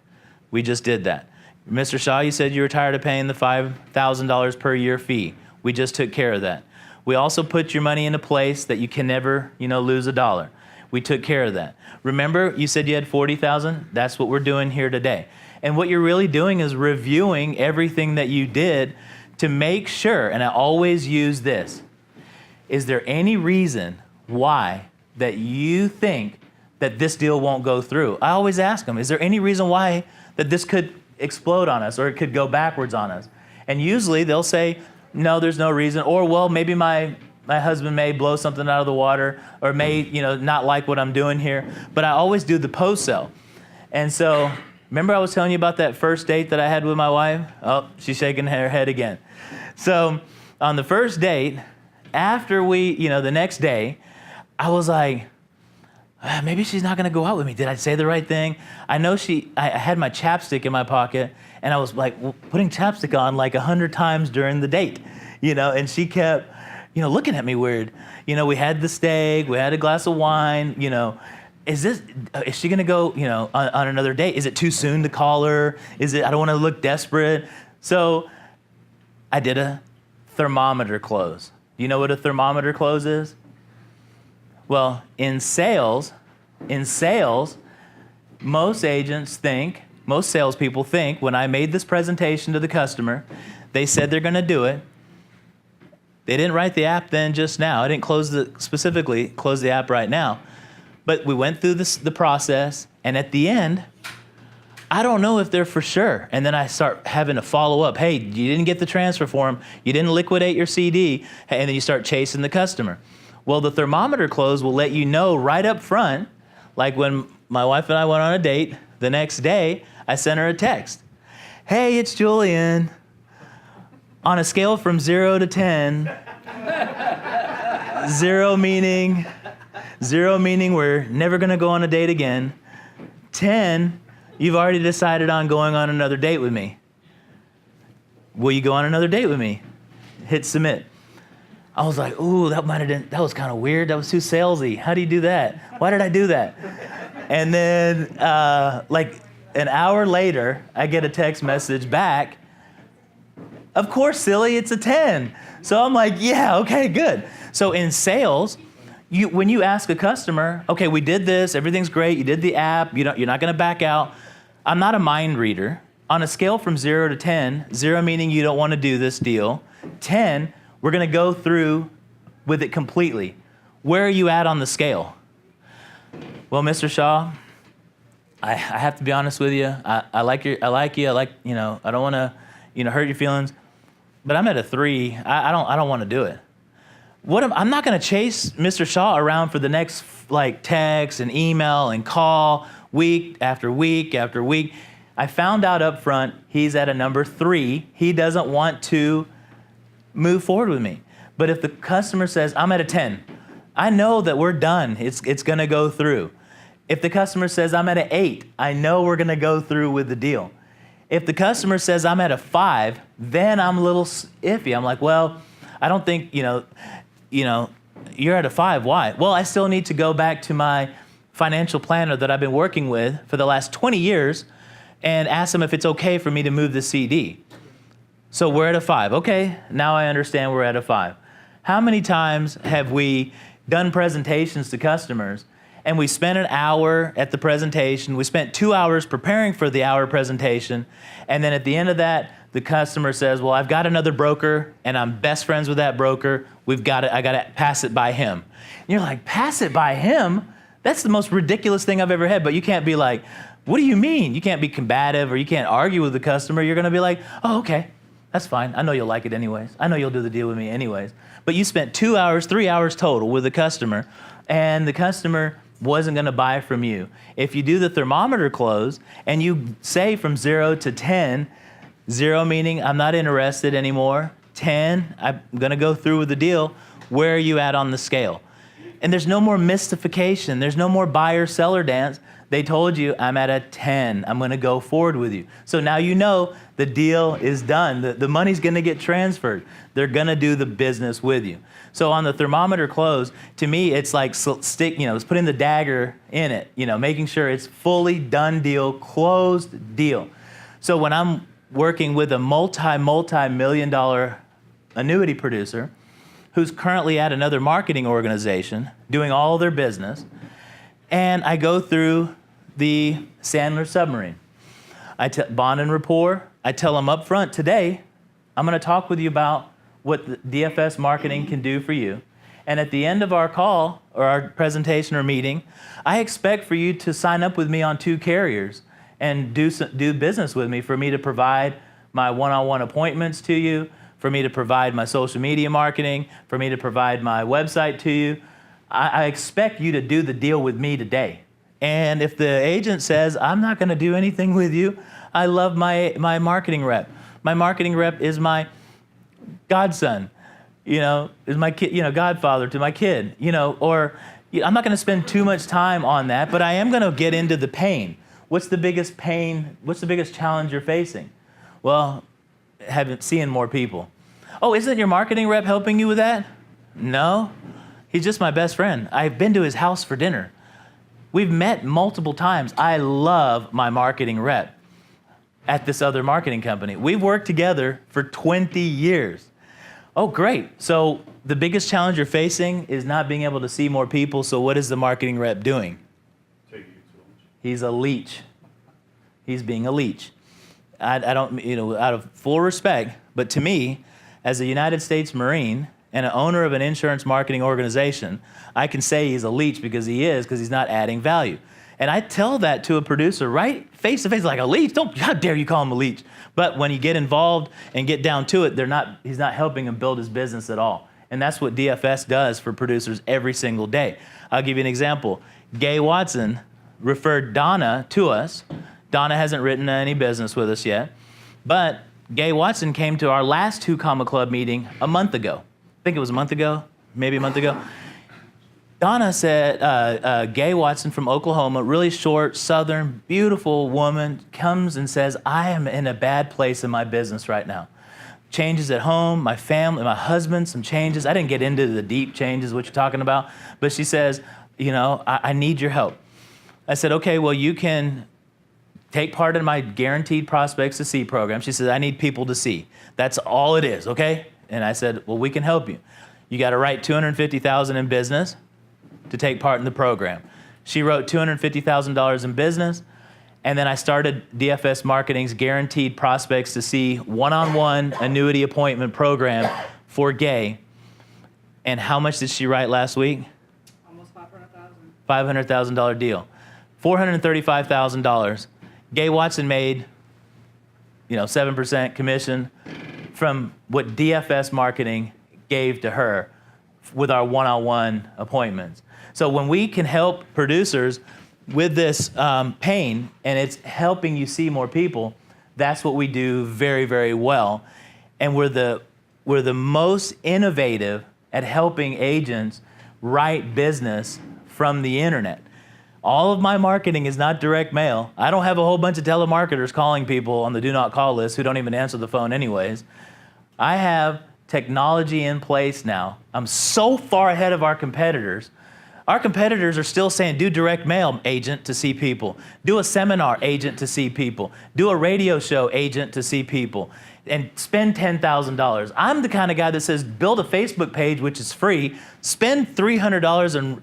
We just did that. Mr. Shaw, you said you were tired of paying the $5,000 per year fee. We just took care of that. We also put your money in a place that you can never, lose a dollar. We took care of that. Remember, you said you had $40,000? That's what we're doing here today. And what you're really doing is reviewing everything that you did to make sure, and I always use this, is there any reason why that you think that this deal won't go through? I always ask them, is there any reason why that this could explode on us or it could go backwards on us? And usually they'll say, no, there's no reason, or well, maybe my husband may blow something out of the water or may, not like what I'm doing here. But I always do the post-sell. And so, remember I was telling you about that first date that I had with my wife? Oh, she's shaking her head again. So on the first date, after the next day, I was like, maybe she's not going to go out with me. Did I say the right thing? I know I had my chapstick in my pocket, and I was like putting chapstick on like 100 times during the date, and she kept, looking at me weird. We had the steak, we had a glass of wine, is she going to go, on another date? Is it too soon to call her? I don't want to look desperate. So I did a thermometer close. Do you know what a thermometer close is? Well, in sales, most salespeople think when I made this presentation to the customer, they said they're going to do it. They didn't write the app then just now. I didn't specifically close the app right now. But we went through the process, and at the end, I don't know if they're for sure. And then I start having to follow up. Hey, you didn't get the transfer form. You didn't liquidate your CD. And then you start chasing the customer. Well, the thermometer close will let you know right up front, like when my wife and I went on a date. The next day, I sent her a text. Hey, it's Julian. On a scale from 0 to 10, 0 meaning we're never going to go on a date again. 10, you've already decided on going on another date with me. Will you go on another date with me? Hit submit. I was like, ooh, that was kind of weird. That was too salesy. How do you do that? Why did I do that? And then like an hour later, I get a text message back. Of course, silly, it's a 10. So I'm like, yeah, okay, good. So in sales, when you ask a customer, okay, we did this, everything's great, you did the app, you're not gonna back out. I'm not a mind reader. On a scale from 0 to 10, 0 meaning you don't wanna do this deal, 10, we're gonna go through with it completely. Where are you at on the scale? Well, Mr. Shaw, I have to be honest with you. I like you, I don't wanna, hurt your feelings, but I'm at a 3. I don't wanna do it. I'm not gonna chase Mr. Shaw around for the next text and email and call week after week after week. I found out up front he's at a number 3. He doesn't want to move forward with me. But if the customer says, I'm at a 10, I know that we're done. It's gonna go through. If the customer says, I'm at an 8, I know we're gonna go through with the deal. If the customer says, I'm at a 5, then I'm a little iffy. I'm like, well, I don't think, you're at a 5, why? Well, I still need to go back to my financial planner that I've been working with for the last 20 years and ask them if it's okay for me to move the CD. So we're at a 5. Okay, now I understand we're at a 5. How many times have we done presentations to customers and we spent an hour at the presentation, we spent 2 hours preparing for the hour presentation, and then at the end of that, the customer says, well, I've got another broker and I'm best friends with that broker. I got to pass it by him. And you're like, pass it by him? That's the most ridiculous thing I've ever had. But you can't be like, what do you mean? You can't be combative or you can't argue with the customer. You're going to be like, oh, okay, that's fine. I know you'll like it anyways. I know you'll do the deal with me anyways. But you spent 2 hours, 3 hours total with the customer, and the customer wasn't going to buy from you. If you do the thermometer close and you say from 0 to 10, 0 meaning I'm not interested anymore, 10, I'm going to go through with the deal, where are you at on the scale? And there's no more mystification. There's no more buyer-seller dance. They told you, I'm at a 10. I'm going to go forward with you. So now you know the deal is done. The money's going to get transferred. They're going to do the business with you. So on the thermometer close, to me, it's like it's putting the dagger in it, making sure it's fully done deal, closed deal. So when I'm working with a multi-million dollar annuity producer who's currently at another marketing organization doing all their business, and I go through the Sandler Submarine. Bond and Rapport, I tell them up front, today, I'm going to talk with you about what the DFS marketing can do for you. And at the end of our call or our presentation or meeting, I expect for you to sign up with me on 2 carriers and do business with me, for me to provide my one-on-one appointments to you, for me to provide my social media marketing, for me to provide my website to you. I expect you to do the deal with me today. And if the agent says, I'm not going to do anything with you, I love my marketing rep. My marketing rep is my godson, is my kid, godfather to my kid, or I'm not going to spend too much time on that, but I am going to get into the pain. What's the biggest pain? What's the biggest challenge you're facing? Well, seeing more people. Oh, isn't your marketing rep helping you with that? No, he's just my best friend. I've been to his house for dinner. We've met multiple times. I love my marketing rep at this other marketing company. We've worked together for 20 years. Oh, great. So the biggest challenge you're facing is not being able to see more people. So what is the marketing rep doing? Taking you to lunch. He's a leech. He's being a leech. I don't, out of full respect, but to me, as a United States Marine and an owner of an insurance marketing organization, I can say he's a leech because he's not adding value. And I tell that to a producer right face to face, like, a leech? How dare you call him a leech? But when you get involved and get down to it, he's not helping him build his business at all. And that's what DFS does for producers every single day. I'll give you an example. Gay Watson, referred Donna to us. Donna hasn't written any business with us yet, but Gay Watson came to our last 2 Comma Club meeting a month ago. I think it was a month ago, maybe a month ago. Donna said, Gay Watson from Oklahoma, really short, southern, beautiful woman, comes and says, I am in a bad place in my business right now. Changes at home, my family, my husband, some changes. I didn't get into the deep changes, what you're talking about, but she says, you know, I need your help. I said, okay, well, you can take part in my Guaranteed Prospects to See program. She says, I need people to see. That's all it is, okay? And I said, well, we can help you. You got to write $250,000 in business to take part in the program. She wrote $250,000 in business, and then I started DFS Marketing's Guaranteed Prospects to See one-on-one annuity appointment program for Gay. And how much did she write last week? Almost $500,000. $500,000 deal. $435,000. Gay Watson made, 7% commission from what DFS Marketing gave to her with our one-on-one appointments. So when we can help producers with this pain, and it's helping you see more people, that's what we do very, very well. And we're the most innovative at helping agents write business from the internet. All of my marketing is not direct mail. I don't have a whole bunch of telemarketers calling people on the do not call list who don't even answer the phone anyways. I have technology in place now. I'm so far ahead of our competitors. Our competitors are still saying, do direct mail, agent, to see people. Do a seminar, agent, to see people. Do a radio show, agent, to see people. And spend $10,000. I'm the kind of guy that says, build a Facebook page, which is free. Spend $300 and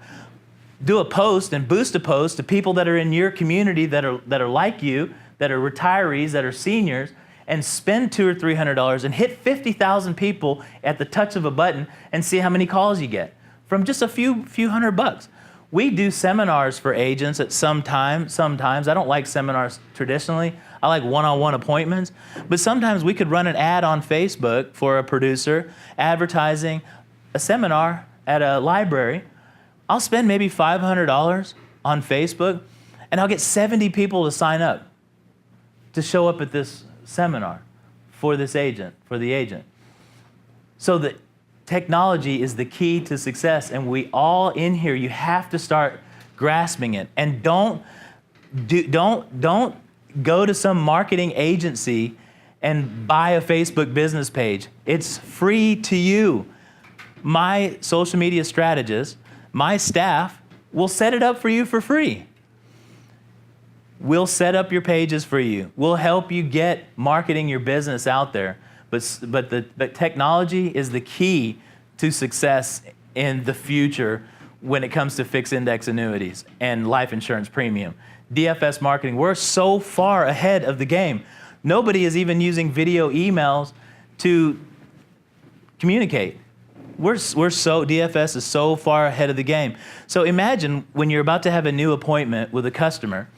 do a post and boost a post to people that are in your community that are like you, that are retirees, that are seniors, and spend $200 or $300 and hit 50,000 people at the touch of a button and see how many calls you get from just a few $100. We do seminars for agents at sometimes. I don't like seminars traditionally. I like one-on-one appointments. But sometimes we could run an ad on Facebook for a producer advertising a seminar at a library. I'll spend maybe $500 on Facebook, and I'll get 70 people to sign up to show up at this seminar for this agent, for the agent. So the technology is the key to success, and we all in here, you have to start grasping it. And don't go to some marketing agency and buy a Facebook business page. It's free to you. My social media strategist, my staff will set it up for you for free. We'll set up your pages for you. We'll help you get marketing your business out there. But the technology is the key to success in the future when it comes to fixed index annuities and life insurance premium. DFS marketing, we're so far ahead of the game. Nobody is even using video emails to communicate. DFS is so far ahead of the game. So imagine when you're about to have a new appointment with a customer,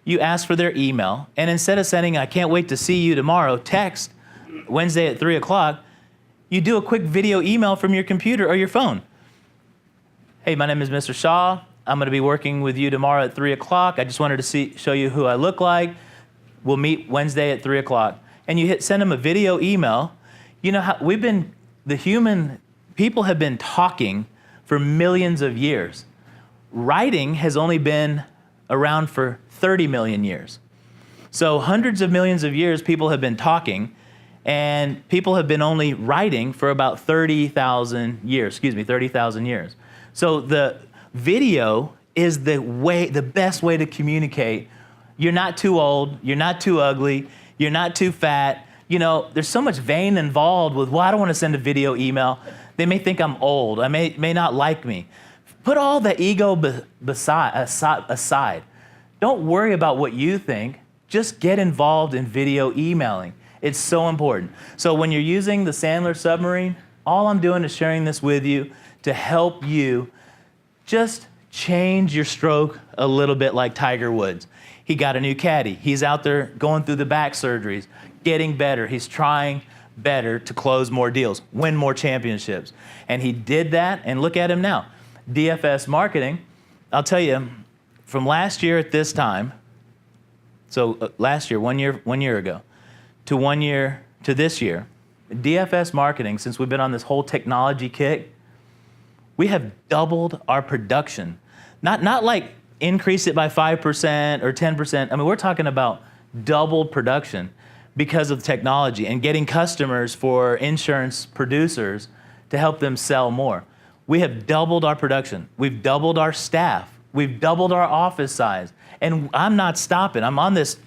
you ask for their email, and instead of sending, I can't wait to see you tomorrow, text Wednesday at 3 o'clock, you do a quick video email from your computer or your phone. Hey, my name is Mr. Shaw. I'm going to be working with you tomorrow at 3 o'clock. I just wanted to show you who I look like. We'll meet Wednesday at 3 o'clock. And you send them a video email. You know how people have been talking for millions of years. Writing has only been around for 30 million years. So hundreds of millions of years people have been talking, and people have been only writing for about 30,000 years. So the video is the best way to communicate. You're not too old, you're not too ugly, you're not too fat. There's so much vain involved with, I don't want to send a video email. They may think I'm old. I may not like me. Put all the ego aside. Don't worry about what you think. Just get involved in video emailing. It's so important. So when you're using the Sandler Submarine, all I'm doing is sharing this with you to help you just change your stroke a little bit like Tiger Woods. He got a new caddy. He's out there going through the back surgeries, getting better. He's trying better to close more deals, win more championships. And he did that, and look at him now. DFS marketing, I'll tell you, from last year at this time, so last year, 1 year ago, to this year, DFS marketing, since we've been on this whole technology kick, we have doubled our production. Not like increase it by 5% or 10%. I mean, we're talking about doubled production because of technology and getting customers for insurance producers to help them sell more. We have doubled our production. We've doubled our staff. We've doubled our office size. And I'm not stopping. I'm on this,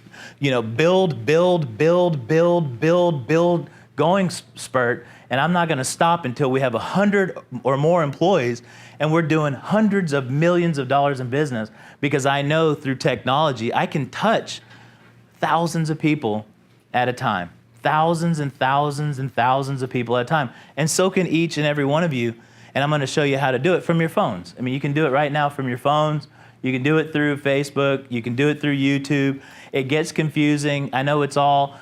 build going spurt, and I'm not going to stop until we have 100 or more employees, and we're doing hundreds of millions of dollars in business, because I know through technology I can touch thousands of people at a time, thousands and thousands and thousands of people at a time, and so can each and every one of you. And I'm going to show you how to do it from your phones. I mean, you can do it right now from your phones. You can do it through Facebook. You can do it through YouTube. It gets confusing. I know it's all,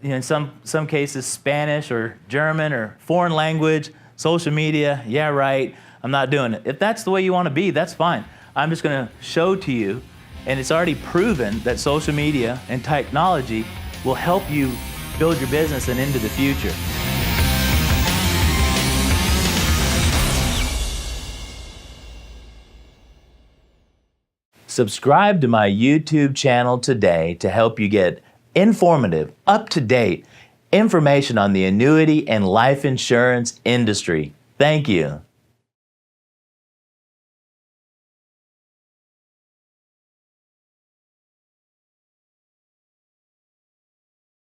in some cases, Spanish or German or foreign language, social media. Yeah, right. I'm not doing it. If that's the way you want to be, that's fine. I'm just going to show to you, and it's already proven that social media and technology will help you build your business and into the future. Subscribe to my YouTube channel today to help you get informative, up-to-date information on the annuity and life insurance industry. Thank you.